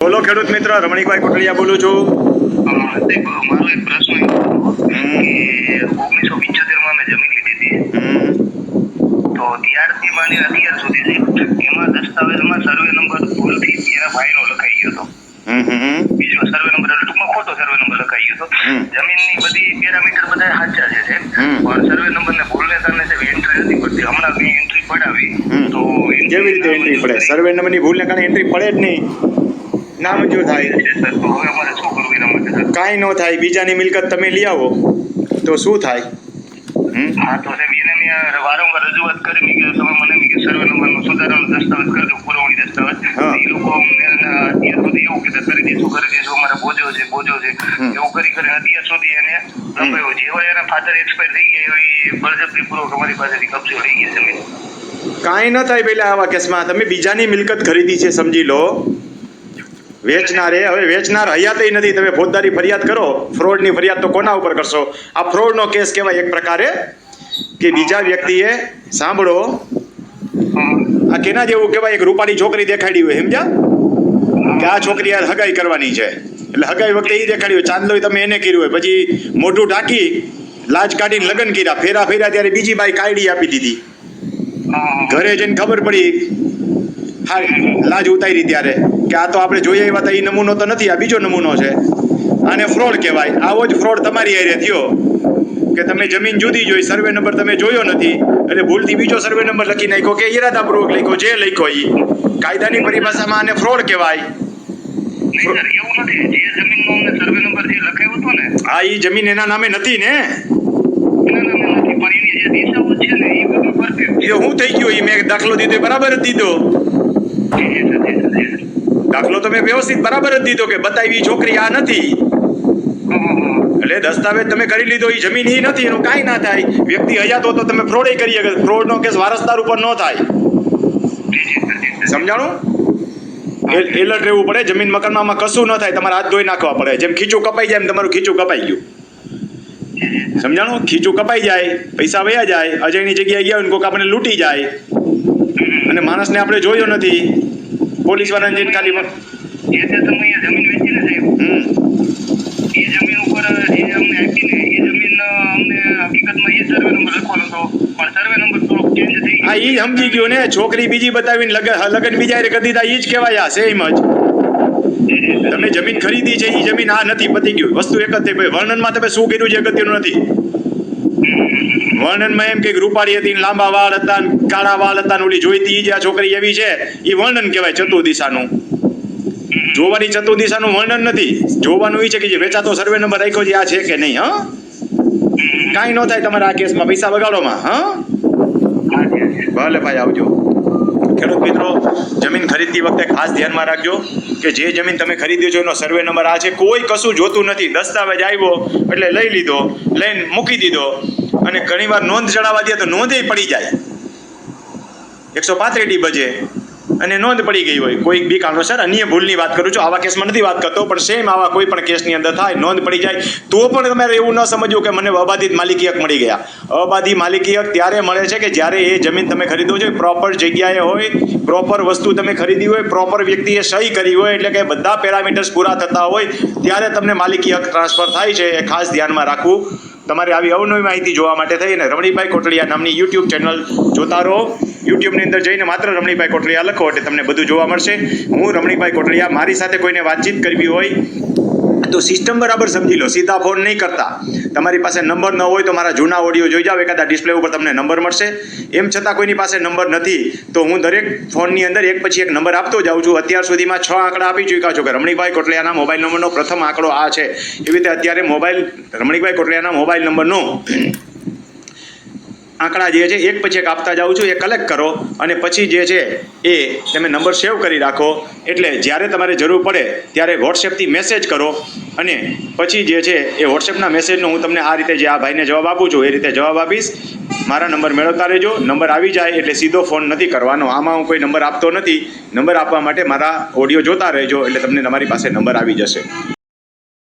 બોલો ખેડૂત મિત્ર, રમણીકભાઈ કોટડિયા બોલું છું. મારો એક પ્રશ્ન એવો હતો કે 1975 મેં જમીન લીધી હતી, તો ત્યારથી માંડીને અત્યાર સુધી એમાં દસ્તાવેજમાં સર્વે નંબર ભૂલથી એના ભાઈનો લખાઈ ગયો હતો. બીજો સર્વે નંબર ટૂંકમાં ખોટો સર્વે નંબર લખાઈ ગયો હતો. જમીનની બધી પેરામીટર બધા સાચા છે, પણ સર્વે નંબરને ભૂલને કારણે એન્ટ્રી નથી પડતી. હમણાં મેં એન્ટ્રી પડાવી તો કેવી રીતે એન્ટ્રી પડે? સર્વે નંબરની ભૂલને કારણે એન્ટ્રી પડે જ નહીં, ના મંજૂર થાય. કાંઈ ન થાય. બીજાની મિલકત તમે લઈ આવો તો શું થાય? હા, તો સાહેબ એને મેં વારંવાર રજૂઆત કરી કે તમે મને સર્વે નંબરનો સુધારેલો દસ્તાવેજ કરજો, પુરવણી દસ્તાવેજ. એ લોકો અમને અત્યાર સુધી એવું કીધું કરી દઈશું, અમારે બોજો છે એવું કરી અત્યાર સુધી એને લંબાયો. જેવા એના ફાધર એક્સપાયર થઈ ગયા એ બળજબરી પૂર્વક અમારી પાસેથી કબજો લઈ ગયા જમીન. કાંઈ ન થાય. પહેલા આવા કેસમાં તમે બીજાની મિલકત ખરીદી છે, સમજી લો. વેચનારે હવે વેચનાર હયાતય નથી. તમે ફોજદારી ફરિયાદ કરો, ફ્રોડની ફરિયાદ તો કોના ઉપર કરશો? આ ફ્રોડનો કેસ કહેવાય એક પ્રકારે, કે બીજા વ્યક્તિએ સાંભળો, આ કેના જેવું કહેવાય? એક રૂપાળી છોકરી દેખાડી હોય, સમજ્યા કે આ છોકરી યાર હગાઈ કરવાની છે, એટલે હગાઈ વખતે એ દેખાડી હોય. ચાંદલોય તમે એને કર્યું હોય, પછી મોઢું ઢાંકી લાજ કાઢીને લગ્ન કર્યા, ફેરા ત્યારે બીજી બાઈ કાયડી આપી દીધી. ઘરે જઈને ખબર પડી, હા, લાજ ઉતારી ત્યારે કે આ તો આપણે જોઈએ એવા તો એ નમૂનો તો નથી, આ બીજો નમૂનો છે. આને ફ્રોડ કહેવાય. આવો જ ફ્રોડ તમારી હારે થયો કે તમે જમીન જુદી જોઈ, સર્વે નંબર તમે જોયો નથી, એટલે ભૂલથી બીજો સર્વે નંબર લખી નાખ્યો કે ઈરાદાપૂર્વક લખ્યો, જે લખ્યો એ કાયદાની પરિભાષામાં આને ફ્રોડ કહેવાય. હા, એ જમીન એના નામે નથી ને. એ હું થઈ ગયું? એ મેં દાખલો દીધો બરાબર જ દીધો. દાખલો તો મેં વ્યવસ્થિત બરાબર જ દીધો કે બતાવી છોકરી આ નથી, એટલે દસ્તાવેજ તમે કરી લીધો, એ જમીન એ નથી, એનું કાંઈ ના થાય. વ્યક્તિ હયાત હો તો તમે ફ્રોડ કરી શકે. ફ્રોડનો કેસ વારસદાર ઉપર ન થાય. સમજાણું? એલર્ટ રહેવું પડે. જમીન મકાનમાં કશું ન થાય, તમારે હાથ ધોઈ નાખવા પડે. જેમ ખીચું કપાઈ જાય એમ તમારું ખીચું કપાઈ ગયું. સમજાણું? ખીચું કપાઈ જાય, પૈસા વયા જાય, અજયની જગ્યાએ ગયા હોય, કોઈક આપણે લૂંટી જાય અને માણસને આપણે જોયો નથી, પોલીસ વાળાને જઈને ખાલી જમીન વેચી ને સાહેબ, એ જમીન ઉપર જે અમને આપી ને એ જમીન અમને હકીકતમાં એ સર્વે નંબર લખવાનો હતો, પણ સર્વે નંબર થોડોક ચેન્જ થઈ ગયો. હા, એ સમજી ગયો ને. છોકરી બીજી બતાવીને લગન બીજા હારે કરી દીધા, એ જ કહેવાય. આ સેમ જ. તમે જમીન ખરીદી છે, એ જમીન આ નથી, પતી ગયું. વસ્તુ એક જ થઈ. વર્ણનમાં તમે શું કર્યું છે અગત્યનું નથી. વર્ણનમાં એમ કે રૂપાળી હતી, લાંબા વાળ હતા, કાળા વાળ હતા, ઓલી જોઈતી જે આ છોકરી એવી છે, એ વર્ણન કહેવાય ચતુર્દિશાનું. જોવાની ચતુર્દિશાનું વર્ણન નથી. જોવાનું એ છે કે જે વેચાતો સર્વે નંબર રાખ્યો છે આ છે કે નહીં. હા, કાંઈ ન થાય તમારા આ કેસમાં. પૈસા બગાડોમાં. હા, ભલે ભાઈ, આવજો. ખેડૂત મિત્રો, જમીન ખરીદતી વખતે ખાસ ધ્યાનમાં રાખજો કે જે જમીન તમે ખરીદ્યો છો એનો સર્વે નંબર આ છે. કોઈ કશું જોતું નથી. દસ્તાવેજ આવ્યો એટલે લઈ લીધો, લઈને મૂકી દીધો, અને ઘણીવાર નોંધ ચડાવવા દે તો નોંધે પડી જાય. 135 બજે અને નોંધ પડી ગઈ હોય કોઈ બી કારણોસર. અન્ય ભૂલની વાત કરું છું, આવા કેસમાં નથી વાત કરતો, પણ સેમ આવા કોઈ પણ કેસની અંદર થાય, નોંધ પડી જાય તો પણ તમારે એવું ન સમજવું કે મને અબાધિત માલિકી હક મળી ગયા. અબાધિત માલિકી હક ત્યારે મળે છે કે જ્યારે એ જમીન તમે ખરીદો છો પ્રોપર જગ્યાએ હોય, પ્રોપર વસ્તુ તમે ખરીદી હોય, પ્રોપર વ્યક્તિએ સહી કરી હોય, એટલે કે બધા પેરામીટર્સ પૂરા થતા હોય, ત્યારે તમને માલિકી હક ટ્રાન્સફર થાય છે. એ ખાસ ધ્યાનમાં રાખવું. તમારે આવી અવનવી માહિતી જોવા માટે થઈને રમણીકભાઈ કોટડિયા નામની યુટ્યુબ ચેનલ જોતા રહો. યુટ્યુબની અંદર જઈને માત્ર રમણીકભાઈ કોટડિયા લખો એટલે તમને બધું જોવા મળશે. હું રમણીકભાઈ કોટડિયા. મારી સાથે કોઈને વાતચીત કરવી હોય તો સિસ્ટમ બરાબર સમજી લો. સીધા ફોન નહીં કરતા. તમારી પાસે નંબર ન હોય તો મારા જૂના ઓડિયો જોઈ જાઓ, એકાદા ડિસ્પ્લે ઉપર તમને નંબર મળશે. એમ છતાં કોઈની પાસે નંબર નથી તો હું દરેક ફોનની અંદર એક પછી એક નંબર આપતો જાઉં છું. અત્યાર સુધીમાં 6 આંકડા આપી ચૂક્યા છું કે રમણીકભાઈ કોટડિયાના મોબાઈલ નંબરનો પ્રથમ આંકડો આ છે. એવી રીતે અત્યારે રમણીકભાઈ કોટડિયાના મોબાઈલ નંબરનો આંકડા જે છે એક પછી એક આપતા જાઉં છું. એ કલેક્ટ કરો અને પછી જે છે એ તમે નંબર સેવ કરી રાખો. એટલે જ્યારે તમારે જરૂર પડે ત્યારે વોટ્સએપથી મેસેજ કરો, અને પછી જે છે એ વોટ્સએપના મેસેજનો હું તમને આ રીતે જે આ ભાઈને જવાબ આપું છું એ રીતે જવાબ આપીશ. મારા નંબર મેળવતા રહેજો. નંબર આવી જાય એટલે સીધો ફોન નથી કરવાનો. આમાં હું કોઈ નંબર આપતો નથી. નંબર આપવા માટે મારા ઓડિયો જોતા રહેજો એટલે તમને તમારી પાસે નંબર આવી જશે.